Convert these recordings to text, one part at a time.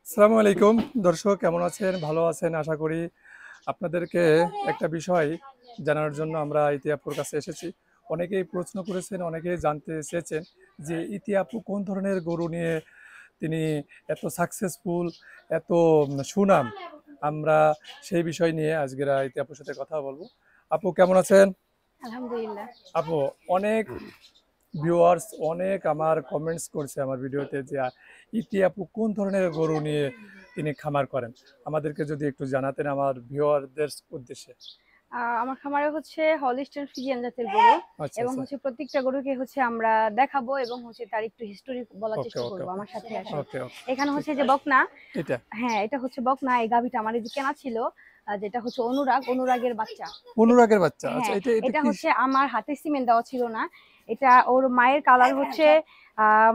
আসসালামু আলাইকুম দর্শক, কেমন আছেন? ভালো আছেন আশা করি। আপনাদেরকে একটা বিষয় জানার জন্য আমরা ইতি আপুর কাছে এসেছি। অনেকেই প্রশ্ন করেছেন, অনেকেই জানতে চেয়েছেন যে ইতি আপু কোন ধরনের গরু নিয়ে তিনি এত সাকসেসফুল, এত সুনাম। আমরা সেই বিষয় নিয়ে আজকের ইতি আপুর সাথে কথা বলবো। আপু কেমন আছেন? আলহামদুলিল্লাহ। আপু, অনেক ভিউয়ার্স অনেক আমার কমেন্টস করছে আমার ভিডিওতে যে ইতি আপু কোন ধরনের গরু নিয়ে তিনি খামার করেন, আমাদেরকে যদি একটু জানাতেন আমার ভিউয়ারদের উদ্দেশ্যে। আমার খামারে হচ্ছে হলিস্টাইন ফ্রিজিয়ান জাতের গরু আচ্ছা এবং আচ্ছা। হচ্ছে প্রত্যেকটা গরুকে হচ্ছে আমরা দেখাবো এবং হচ্ছে তার একটু হিস্টোরি বলার ওকে চেষ্টা ওকে করব। ওকে আমার সাথে আসেন। ওকে ওকে। এখানে হচ্ছে যে বকনা। এটা হ্যাঁ, এটা হচ্ছে বকনা। এই গাভীটা আমার এই যে কেনা ছিল, যেটা হচ্ছে অনুরাগের বাচ্চা। এটা অনুরাগের বাচ্চা, আচ্ছা হ্যাঁ, এটা এটা এটা কি? হচ্ছে আমার হাতে সিমেন্ট দেওয়া ছিল না। এটা ওর মায়ের কালার হচ্ছে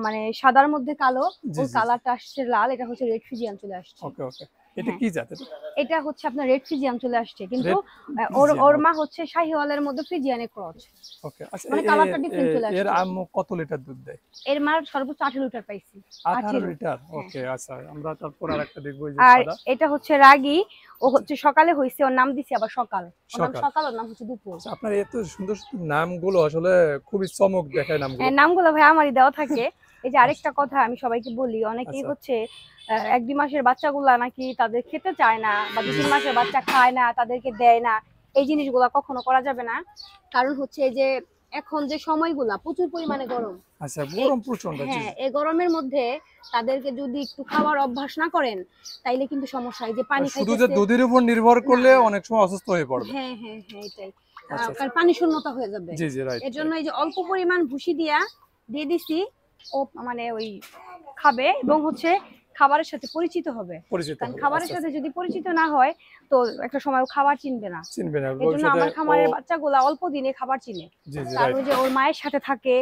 মানে সাদার মধ্যে কালো, জি ওর জি জি। কালারটা আসছে লাল। এটা হচ্ছে রেড ফ্রিজিয়ান চলে আসছে। ওকে ওকে। এটা হ্যাঁ, কি জাত? এটা এটা হচ্ছে আপনার রেড ফ্রিজিয়ান চলে আসছে, কিন্তু রেড ওর ফ্রিজিয়ান, ওর মা ওকে হচ্ছে শাহিওয়ালের মধ্যে ফ্রিজিয়ানের ক্রস। ওকে। আচ্ছা মানে কালারটা ডিফারেন্ট চলে এর আসছে। আম্মু কত লিটার দুধ দেয়? এর মার সর্বোচ্চ 18 লিটার পাইছি। 18 18। লিটার হ্যাঁ। ওকে। আচ্ছা, আমরা তারপর আর একটা দেখবো, এই যে আর সাদা। এটা হচ্ছে রাগী। ও আচ্ছা, হচ্ছে সকালে হইছে, ওর নাম দিছি আবার সকাল। ওর নাম সকাল। সকাল, ওর নাম হচ্ছে দুপুর। আচ্ছা, আপনার এত সুন্দর সুন্দর নামগুলো আসলে খুবই চমক দেখায় নামগুলো। নামগুলো ভাই আমারই দেওয়া থাকে। এই যে আচ্ছা আরেকটা কথা আমি সবাইকে বলি, অনেকেই আচ্ছা। হচ্ছে 1-2 মাসের বাচ্চাগুলা নাকি তাদের খেতে চায় না, বা দু জি তিন মাসের বাচ্চা খায় না, তাদেরকে দেয় না। এই জিনিসগুলা কখনো করা যাবে না। কারণ হচ্ছে এই যে এখন যে সময়গুলা প্রচুর পরিমাণে গরম। আচ্ছা, এই গরম প্রচন্ড, জি হ্যাঁ, জি। এই গরমের মধ্যে তাদেরকে যদি একটু খাওয়ার অভ্যাস না করেন, তাইলে কিন্তু সমস্যা। এই যে আর পানি শুধু যে খাইতেছে দুধের উপর নির্ভর না, করলে না। অনেক সময় অসুস্থ হয়ে পড়বে। হ্যাঁ, হ্যাঁ, হ্যাঁ, এটাই। আচ্ছা আচ্ছা। কারণ পানি শূন্যতা হয়ে যাবে। জি জি, রাইট এর জন্য রাইট। এই যে অল্প পরিমাণ ভুসি দিয়ে দিছি। ও মানে ওই খাবে এবং হচ্ছে খাবারের সাথে পরিচিত হবে। পরিচিত কারণ হবে, খাবারের আচ্ছা সাথে আচ্ছা। যদি পরিচিত না হয়, তো একটা সময় ও খাবার চিনবে না। চিনবে না এজন্য ভবিষ্যতে আমার ও। খামারের বাচ্চাগুলা অল্প দিনে খাবার চিনে। জি জি, কারণ রাইট। ওই যে ওর মায়ের সাথে থাকে,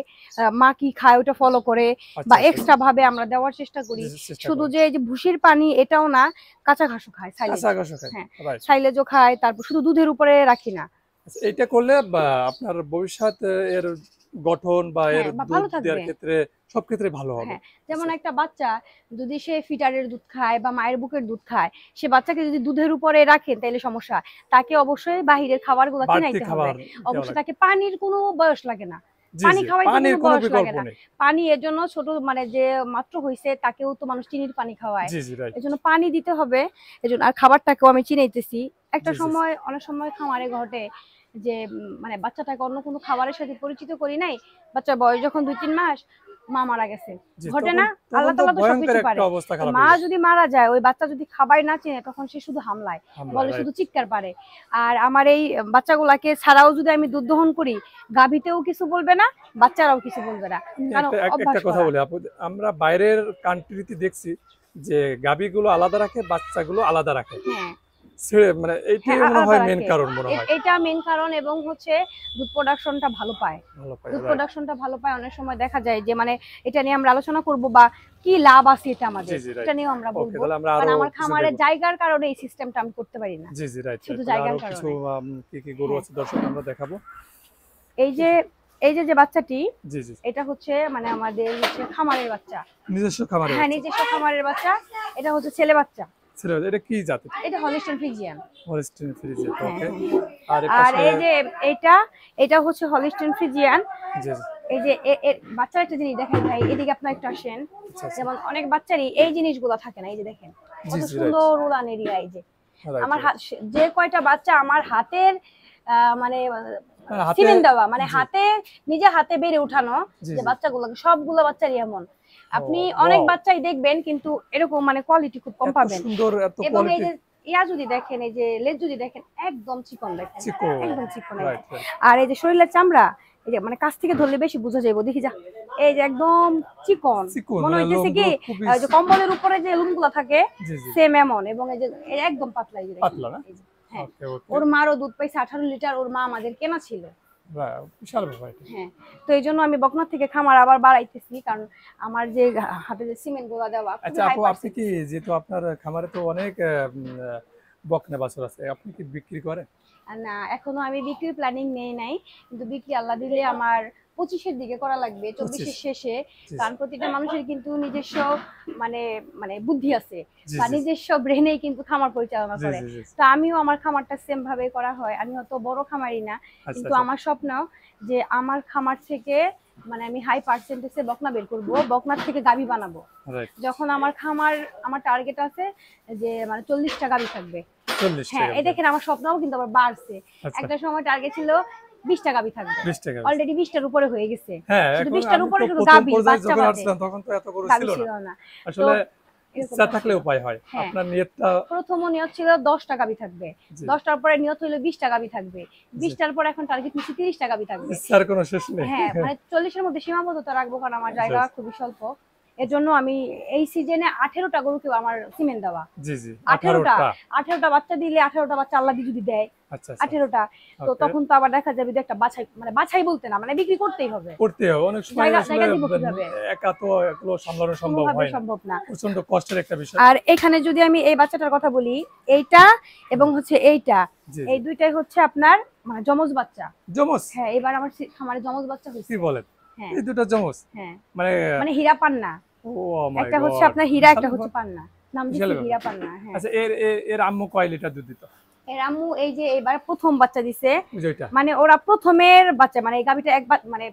মা কি খায় ওটা ফলো করে, আচ্ছা বা আচ্ছা আচ্ছা। এক্সট্রা ভাবে আমরা দেওয়ার চেষ্টা জি করি। জি, চেষ্টা শুধু করেন। যে এই যে ভুসির পানি এটাও না, কাঁচা ঘাসও খায়, সাইলেজ। কাঁচা ঘাসও খায়, হ্যাঁ, রাইট। সাইলেজও খায়। তারপর শুধু দুধের উপরে রাখি না। আচ্ছা, এইটা করলে বা আপনার ভবিষ্যৎ এর গঠন বা এর হ্যাঁ, বা দুধ ভালো দেওয়ার থাকবে। ক্ষেত্রে সব ক্ষেত্রে ভালো হবে। হ্যাঁ, যেমন আচ্ছা। একটা বাচ্চা যদি সে ফিটারের দুধ খায় বা মায়ের বুকের দুধ খায়, সে বাচ্চাকে যদি দুধের উপরে রাখেন তাইলে সমস্যা। তাকে অবশ্যই বাহিরের খাবারগুলো বাড়তি চিনাইতে হবে। খাবার দেওয়া অবশ্যই লাগে। তাকে পানির কোনো বয়স লাগে না। জি পানি জি, খাওয়াইতে পানির কোনো কোনো বয়স বিকল্প লাগে না। নেই। পানি এর জন্য ছোট মানে যে মাত্র হইছে তাকেও তো মানুষ চিনির পানি খাওয়ায়। জি জি, রাইট। এজন্য পানি দিতে হবে। এজন্য আর খাবারটাকেও আমি চিনাইতেছি। একটা জি জি সময় অনেক সময় খামারে ঘটে যে মানে বাচ্চাটাকে অন্য কোনো খাবারের সাথে পরিচিত করি নাই। বাচ্চার বয়স যখন ২-৩ মাস, মা মারা গেছে। জি, ঘটে তখন না? তখন আল্লাহ তো তাআলা তো ভয়ংকর সবকিছু একটা পারে। অবস্থা তো খারাপ মা হয়ে যায়। যদি মারা যায়, ওই বাচ্চা যদি খাবার না চিনে, তখন সে শুধু হামলায়। হামলা, বলে রাইট। শুধু চিৎকার পারে। আর আমার এই বাচ্চাগুলাকে ছাড়াও যদি আমি দুধ দহন করি, গাভীতেও কিছু বলবে না, বাচ্চারাও কিছু বলবে না। আমি কারণ একটা অভ্যাস কথা করা। বলি আপু, আমরা বাইরের কান্ট্রিতে দেখছি যে গাভীগুলো আলাদা রাখে, বাচ্চাগুলো আলাদা রাখে। হ্যাঁ। ছেড়ে মানে হ্যাঁ, এইটাই মনে আলাদা হয় মেন রাখে। কারণ মনে হয়। এটা মেইন কারণ, এবং হচ্ছে দুধ প্রোডাকশনটা ভালো পায়। ভালো পাই, দুধ রাইট। প্রোডাকশনটা ভালো পায়। অনেক সময় দেখা যায় যে মানে এটা নিয়ে আমরা আলোচনা করব, বা কি লাভ আছে এটা জি আমাদের। জি, এটা রাইট। নিয়েও আমরা ওকে, বলব। তাহলে আমরা কারণ আরো আমার কিছু খামারের দেখবো। জায়গার কারণে এই সিস্টেমটা আমি করতে পারি না। জি জি, রাইট শুধু রাইট। তাহলে আরো জায়গার কিছু কারণে। কি কি গরু হ্যাঁ। আছে দর্শক আমরা দেখাবো। এই যে যে বাচ্চাটি, জি জি। এটা হচ্ছে মানে আমাদের হচ্ছে খামারের বাচ্চা। নিজস্ব খামারের হ্যাঁ, বাচ্চা। নিজস্ব খামারের বাচ্চা। এটা হচ্ছে ছেলে বাচ্চা। ছেলে বাচ্চা। এটা কি জাতের? এটা হলিস্টাইন ফ্রিজিয়ান। হলস্টিন ফ্রিজিয়ান, হ্যাঁ, ওকে। হ্যাঁ। আর এর আর পাশে। এই যে এটা এটা হচ্ছে হলিস্টাইন ফ্রিজিয়ান। জি জি। এই যে এর বাচ্চার একটা জিনিস দেখেন ভাই, এদিকে আপনারা একটু আসেন। আচ্ছা আচ্ছা। যেমন অনেক বাচ্চারই এই জিনিসগুলো থাকে না। এই যে দেখেন জি কত জি, রাইট সুন্দর উড়ান এরিয়া। এই যে রাইট আমার রাইট। যে কয়টা বাচ্চা আমার হাতের মানে হ্যাঁ, হাতে। সিমেন্ট দেওয়া, মানে জি হাতে নিজে হাতে বেড়ে উঠানো জি যে জি। বাচ্চাগুলোকে, সবগুলো বাচ্চারই এমন। ও, আপনি অনেক ওয়াও। বাচ্চাই দেখবেন, কিন্তু এরকম মানে কোয়ালিটি খুব কম এত পাবেন। সুন্দর, এত এবং এই কোয়ালিটি। যে যদি দেখেন, এই যে লেজ যদি দেখেন, একদম চিকন দেখেন। চিকো। একদম চিকন এই যে। Right right. আর এই যে শরীরের চামড়া, এই যে মানে কাছ থেকে ধরলে বেশি বোঝা যাবে, দেখি যা। এই যে একদম চিকন। চিকন মনে মানে হইতেছে কি লোমগুলো খুবই যে কম্বলের উপরে যে লুমগুলো থাকে, জি জি, সেম এমন। এবং এই যে একদম পাতলা, এই যে দেখেন। পাতলা না? এই যে, হ্যাঁ। ওকে ওকে। ওর মারও দুধ পাইছে 18 লিটার, ওর মা আমাদের কেনা ছিল। বিশাল ব্যাপার এটা। হ্যাঁ। তো এই জন্য আমি বকনা থেকে খামার আবার বাড়াইতেছি, কারণ আমার যে হাতে যে সিমেন্ট গুলা দেওয়া খুবই আচ্ছা হাই আপু, আপনি কি, পার্সেন্টেজ। যেহেতু আপনার খামারে তো অনেক বকনা বাছুর আছে, আপনি কি বিক্রি করেন? আর না, এখনো আমি বিক্রির প্ল্যানিং নেই নাই, কিন্তু বিক্রি আল্লাহ দিলে আমার 25-এর দিকে করা লাগবে, 25? 24-এর শেষে। জি কারণ প্রতিটা মানুষের কিন্তু নিজস্ব মানে মানে বুদ্ধি আছে, জি বা জি নিজস্ব ব্রেনেই কিন্তু খামার পরিচালনা জি করে। জি জি। তো আমিও আমার খামারটা সেম ভাবে করা হয়। আমি হয়তো বড় খামারি না, আচ্ছা কিন্তু আচ্ছা। আমার স্বপ্ন যে আমার খামার থেকে মানে আমি হাই পার্সেন্টেজে বকনা বের করব, বকনার থেকে গাভী বানাবো। রাইট। যখন আমার খামার, আমার টার্গেট আছে যে মানে 40টা গাভী থাকবে। 40 হ্যাঁ, টাকা এই করে। দেখেন আমার স্বপ্নও কিন্তু আবার বাড়ছে। আচ্ছা। একটা সময় টার্গেট ছিল 20টা গাভী থাকবে। 20 টাকা। অলরেডি 20টার উপরে হয়ে গেছে। হ্যাঁ, শুধু এখন 20টার আমি উপরে তো শুধু প্রথম গাভী, পর্যায়ে বাচ্চা যখন বাদে আসছিলাম তখন তো এত গরু গাভী ছিল ছিল না। না। তো আসলে ইচ্ছা এরকমটা থাকলে ছিল। উপায় হয়। হ্যাঁ, আপনার নিয়তটা প্রথম নিয়ত ছিল 10টা গাভী থাকবে। জি 10টার পরে নিয়ত হলো 20টা গাভী থাকবে। জি। 20টার পরে এখন টার্গেট নিচ্ছি 30টা গাভী থাকবে। ইচ্ছার কোনো শেষ নেই। হ্যাঁ, মানে 40-এর মধ্যে সীমাবদ্ধতা রাখবো, কারণ আমার আচ্ছা, জায়গা আচ্ছা। খুবই স্বল্প। এজন্য আমি এই সিজনে 18টা গরুকেও আমার সিমেন্ট দেওয়া। জি জি 18টা 18 টা। 18টা বাচ্চা দিলে 18টা বাচ্চা আল্লাহ যদি দেয় আচ্ছা আচ্ছা। 18টা, তো ওকে। তখন তো আবার দেখা যাবে যে একটা বাছাই, মানে বাছাই বলতে না, মানে বিক্রি করতেই হবে। করতে হবে। অনেক সময় জায়গা আসলে জায়গা দিব কিভাবে? একা তো এগুলো সামলানো সম্ভব কোনোভাবে হয় না। সম্ভব না। প্রচন্ড কষ্টের একটা বিষয়। আর এখানে যদি আমি এই বাচ্চাটার কথা বলি, এইটা এবং হচ্ছে এইটা, জি এই জি। দুইটাই হচ্ছে আপনার মানে যমজ বাচ্চা। জমজ? হ্যাঁ, এবার আমার খামারে যমজ বাচ্চা কি হইছে। বলেন? হ্যাঁ, এই দুটো জমজ? হ্যাঁ। মানে মানে হীরা পান্না। ও মাই একটা হচ্ছে গড! আপনার হীরা, বিশাল একটা হচ্ছে ব্যাপার। পান্না। নাম বিশাল দিছি ব্যাপার। হীরা পান্না। হ্যাঁ। আচ্ছা এর এর এর আম্মু কয় লিটার দুধ দিত? এর আম্মু এই যে এবার প্রথম বাচ্চা দিছে। ওই যে ওইটা? মানে ওরা প্রথমের বাচ্চা, মানে এই গাভীটা একবার মানে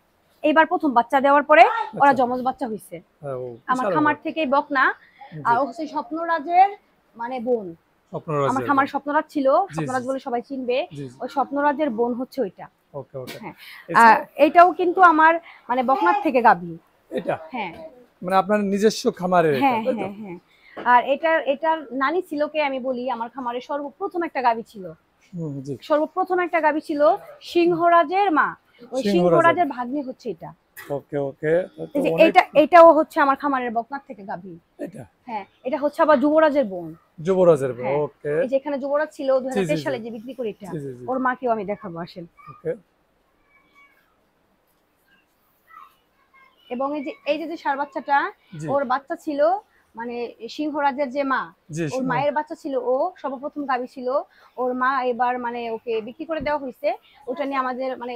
এইবার প্রথম বাচ্চা দেওয়ার পরে ওরা আচ্ছা। যমজ বাচ্চা হইছে। ও আমার বিশাল খামার ব্যাপার। থেকেই বকনা। জি। আর ও হচ্ছে স্বপ্নরাজের মানে বোন। আমার স্বপ্নরাজের খামার বোন। স্বপ্নরাজ ছিল, জি জি স্বপ্নরাজ বলে সবাই চিনবে। জি জি। ওই স্বপ্নরাজের বোন হচ্ছে ওইটা। ওকে ওকে। হ্যাঁ। এছাড়া এইটাও কিন্তু আমার মানে বকনার থেকে গাভী। এটা হ্যাঁ, মানে আপনার নিজস্ব খামারের এটা হ্যাঁ, তাই তো? হ্যাঁ, হ্যাঁ। আর এটার নানি ছিল কে আমি বলি, আমার খামারে সর্বপ্রথম একটা গাভী ছিল। জি। সর্বপ্রথম একটা গাভী ছিল সিংহরাজের মা। ওই সিংহরাজের। সিংহরাজের ভাগ্নি হচ্ছে এটা। ওকে ওকে। তো এই যে অনেক এটাও হচ্ছে আমার খামারের বকনার থেকে গাভী। এটা হ্যাঁ, এটা হচ্ছে আবার যুবরাজের বোন। যুবরাজের বোন। হ্যাঁ, ওকে। এই যে এখানে যুবরাজ ছিল জি জি 2023 জি সালে যে বিক্রি করি, এটা জি জি জি। ওর মাকেও আমি দেখাবো, আসেন। ওকে। এবং এই যে যে ষাঁড় বাচ্চাটা, জি ওর বাচ্চা ছিল মানে সিংহরাজের যে মা, জি ওর মায়ের বাচ্চা ছিল ও, সর্বপ্রথম গাভী ছিল। ওর মা এবার মানে ওকে বিক্রি করে দেওয়া হয়েছে। ওটা নিয়ে আমাদের মানে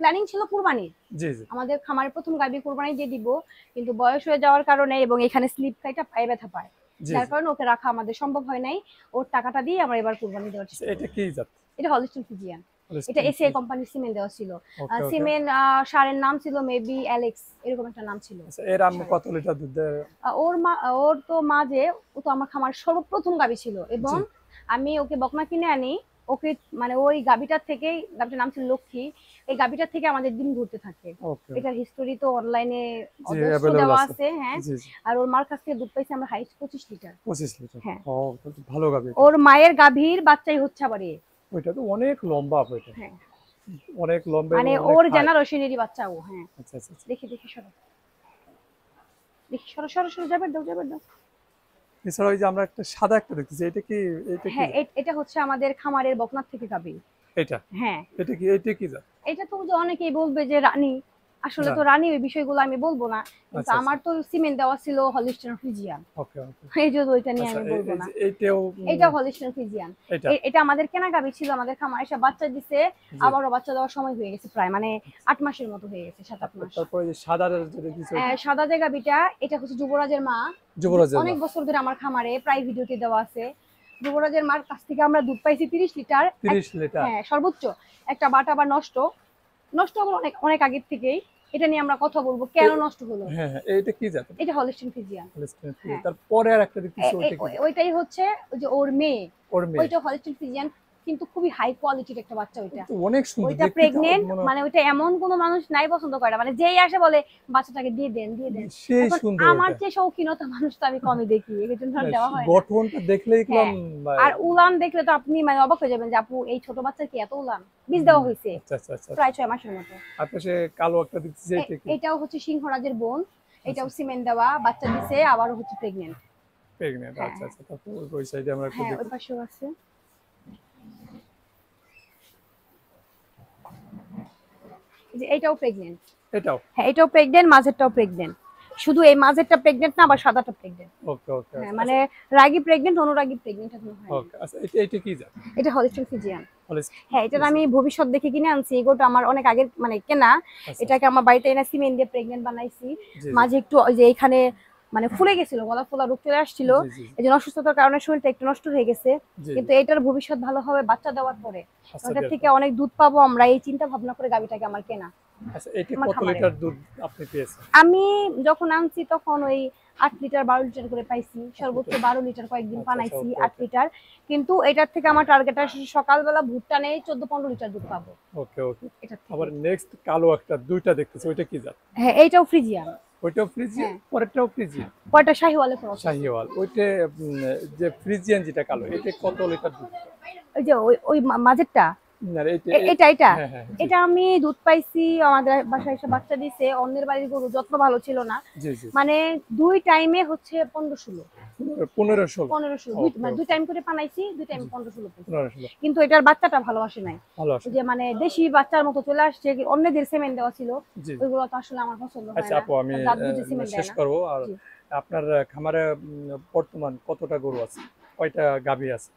প্ল্যানিং ছিল কুরবানির। জি জি আমাদের খামারের প্রথম গাভী কুরবানি দিয়ে দিব, কিন্তু বয়স হয়ে যাওয়ার কারণে এবং এখানে স্লিপ খাইটা পায়ে ব্যথা পায়, জি যার জি। কারণে ওকে রাখা আমাদের সম্ভব হয় নাই। ওর টাকাটা দিয়ে আমরা এবার কুরবানি দেওয়ার আচ্ছা, চেষ্টা এটা করব। কি জাত? এটা হলিস্টিন ফিজিয়ান। এটা হলস্টিন এসিআই ফ্রিজ। কোম্পানির সিমেন্ট দেওয়া ছিল। ওকে ওকে। সিমেন্ট ষাঁড়ের নাম ছিল মেবি অ্যালেক্স, এরকম একটা নাম ছিল আচ্ছা এর আম্মু ষাঁড়ের। কত লিটার দুধ দেয়? ওর মা, ওর তো মা যে, ও তো আমার খামার সর্বপ্রথম গাভী ছিল, এবং জি। আমি ওকে বকনা কিনে আনি। ওকে মানে ওই গাভীটার থেকেই, গাভীটার নাম ছিল লক্ষ্মী, এই গাভীটার থেকে আমাদের দিন ঘুরতে থাকে। ওকে। এটার হিস্টোরি তো অনলাইনে জি অজস্র अवेलेबल দেওয়া আছে। আছে। হ্যাঁ। জি জি। আর ওর মার কাছ থেকে দুধ পাইছি আমরা হাইস্ট 25 লিটার। 25 লিটার। হ্যাঁ। ও তাহলে তো ভালো গাভী। ওর মায়ের গাভীর বাচ্চাই হচ্ছে আবার এ। ওইটা তো অনেক লম্বা আপু এটা। হ্যাঁ, অনেক লম্বা এবং মানে অনেক ওর হাই। জেনারেশনেরই বাচ্চা ও। হ্যাঁ, আচ্ছা আচ্ছা আচ্ছা। দেখি দেখি সরো, দেখি সরো সরো সরো, যাবে দাও যাবে দাও। এছাড়া ওই যে আমরা একটা সাদা একটা দেখতেছি, এটা কি হ্যাঁ, জাত? এটা হচ্ছে আমাদের খামারের বকনার থেকে গাভী। এটা হ্যাঁ, এটা কি জাত? এটা তো যে অনেকেই বলবে যে রানী, আসলে তো রানী। রানী ওই বিষয়গুলো আমি বলবো না, কিন্তু আচ্ছা আমার আচ্ছা। তো সিমেন্ট দেওয়া ছিল হলিস্টিন ফ্রিজিয়ান। ওকে ওকে। এই যে ওইটা নিয়ে আচ্ছা আমি এই বলবো এই না। যে এইটাও এটা হলিস্টিন ফ্রিজিয়ান। এটা এটা আমাদের কেনা গাভী ছিল, আমাদের খামারে এসে বাচ্চা দিছে। জি। আবারও বাচ্চা দেওয়ার সময় হয়ে গেছে, প্রায় মানে 8 মাসের মতো হয়ে গেছে, 7-8 মাস। তারপরে যে সাদা যে দেখতেছি ওইটা সাদা যে গাভীটা, এটা হচ্ছে যুবরাজের মা। যুবরাজের মা। অনেক বছর ধরে আমার খামারে প্রায় ভিডিওতে দেওয়া আছে। যুবরাজের মার কাছ থেকে আমরা দুধ পাইছি 30 লিটার। 30 লিটার। হ্যাঁ, সর্বোচ্চ। একটা বাট আবার নষ্ট, নষ্ট হলো অনেক অনেক আগের থেকেই। এটা নিয়ে আমরা কথা বলবো কেন নষ্ট হলো। হ্যাঁ হ্যাঁ এইটা কি জাত? এটা হলিস্টিন ফ্রিজিয়ান। Holstein fridge. হ্যাঁ। তারপরে আর একটা দেখতেছি ওইটা কি জাত? ওইটাই হচ্ছে ওই যে ওর মেয়ে, ওর মেয়ে। ওইটা হলিস্টিন ফ্রিজিয়ান, কিন্তু খুবই হাই কোয়ালিটির একটা বাচ্চা ওইটা। তো অনেক সুন্দর ওইটা দেখতে তো প্রেগনেন্ট, মনে মানে ওইটা এমন কোনো মানুষ নাই পছন্দ করে না, মানে যেই আসে বলে বাচ্চাটাকে দিয়ে দেন দিয়ে দেন। সেই এখন সুন্দর আমার ওটা। যে শৌখিনতা মানুষ তো আমি কমই দেখি, এই জন্য আর দেওয়া হয় না। গঠনটা দেখলেই হ্যাঁ। কিরকম আর উলান দেখলে তো আপনি মানে অবাক হয়ে যাবেন যে আপু এই ছোট বাচ্চার কি এত উলান। বীজ দেওয়া হয়েছে আচ্ছা আচ্ছা আচ্ছা। প্রায় 6 মাসের মতো। আপনার সে কালো একটা দেখতেছি এটা কি? এটাও হচ্ছে সিংহরাজের বোন। এটাও সিমেন্ট দেওয়া, বাচ্চা দিছে, আবারও হচ্ছে প্রেগনেন্ট। প্রেগন্যান্ট। হ্যাঁ, আচ্ছা আচ্ছা। তারপর ওই সাইডে আমরা একটু হ্যাঁ, ওই দেখি। পাশেও আছে। এই যে এটাও প্রেগনেন্ট। এটাও হ্যাঁ, এটাও প্রেগনেন্ট, মাঝেরটাও প্রেগনেন্ট। শুধু এই মাঝেরটা প্রেগনেন্ট না, আবার সাদাটা প্রেগনেন্ট। ওকে ওকে হ্যাঁ, মানে রাগী প্রেগনেন্ট, অনুরাগী প্রেগনেন্ট এখনো হয়নি। ওকে। আচ্ছা, এটা কি জাত? এটা হলিস্টিন ফ্রিজিয়ান। হলিস্টিন হ্যাঁ, এটার আমি ভবিষ্যৎ দেখে কিনে আনছি। এই গরুটা আমার অনেক আগের মানে কেনা। আচ্ছা, এটাকে আমার বাড়িতে এনে সিমেন্ট দিয়ে প্রেগনেন্ট বানাইছি। জি মাঝে একটু ওই যে এখানে মানে ফুলে গেছিল, গলা ফোলা রোগ চলে আসছিল। জি জি এই জন্য অসুস্থতার কারণে শরীরটা একটু নষ্ট হয়ে গেছে। জি কিন্তু এটার ভবিষ্যৎ ভালো হবে বাচ্চা দেওয়ার পরে। আচ্ছা ওটার বের থেকে করো। অনেক দুধ পাবো আমরা, এই চিন্তা ভাবনা করে গাভীটাকে আমার কেনা। আচ্ছা, এটা আমার কত খামারে লিটার দুধ আপনি পেয়েছেন? আমি যখন আনছি তখন ওই 8 লিটার 12 লিটার করে পাইছি, সর্বোচ্চ 12 লিটার কয়েকদিন আচ্ছা, বানাইছি, ওকে 8 লিটার। কিন্তু এটার থেকে আমার টার্গেট আসে সকালবেলা ভুট্টা নেই 14-15 লিটার দুধ পাবো ওকে ওকে। এটার আবার থেকে। নেক্সট কালো একটা দুইটা দেখতেছি, ওইটা কি জাত? হ্যাঁ, এইটাও ফ্রিজিয়ান। ওইটাও ফ্রিজিয়ান, হ্যাঁ। পরেরটাও ফ্রিজিয়ান। কয়টা শাহিওয়ালের ক্রস। শাহিওয়াল। ওইটা যে ফ্রিজিয়ান যেটা কালো, এটা কত লিটার দুধ? ওই যে ওই ওই মাঝেরটা, না এইটা এটা এটা হ্যাঁ হ্যাঁ জি এটা আমি দুধ পাইছি, আমাদের বাসায় এসে বাচ্চা দিছে। অন্যের বাড়ির গরু যত্ন ভালো ছিল না, জি জি। মানে 2 টাইমে হচ্ছে 15-16 15-16। 15-16 মানে 2 টাইম করে পানাইছি, 2 টাইম 15-16 পাইছি। 15-16 কিন্তু এটার বাচ্চাটা ভালো আসে নাই। ভালো আসে। ওই যে মানে দেশি বাচ্চার মতো চলে আসছে, অন্যদের সিমেন্ট দেওয়া ছিল, জি। ওইগুলো তো আসলে আমার পছন্দ হয় আচ্ছা না। আপু, আমি দাঁত বুঝে সিমেন্ট দেয় শেষ না। করব। আর জি। আপনার খামারে বর্তমান কতটা গরু আছে, কয়টা গাভী আছে?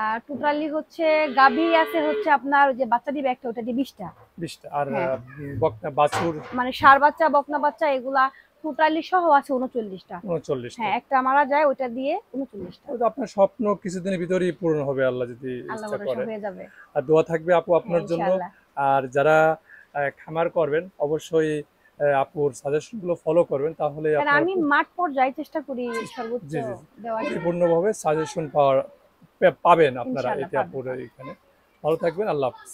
আর টোটালি হচ্ছে গাভী আছে হচ্ছে আপনার ওই যে বাচ্চা দিবে একটা, ওটা দিয়ে 20টা। 20টা। আর হ্যাঁ। বকনা বাছুর মানে ষাঁড় বাচ্চা বকনা বাচ্চা এগুলা টোটালি সহ আছে 39টা। 39টা। হ্যাঁ, একটা মারা যায়, ওটা দিয়ে 39টা। তো আপনার স্বপ্ন কিছুদিনের ভিতরেই পূরণ হবে, আল্লাহ যদি আল্লাহ ইচ্ছা ভরসা করে। হয়ে যাবে। আর দোয়া থাকবে আপু হ্যাঁ, আপনার জন্য। ইনশাআল্লাহ। আর যারা খামার করবেন অবশ্যই আপুর সাজেশনগুলো ফলো করবেন, তাহলে কারণ আপনার আমি মাঠ পর্যায়ে চেষ্টা করি সর্বোচ্চ জি জি দেওয়ার জন্য। পরিপূর্ণভাবে সাজেশন পাবেন আপনারা ইনশাআল্লাহ এতে পারবো। আপুর এখানে। ভালো থাকবেন, আল্লাহ হাফেজ।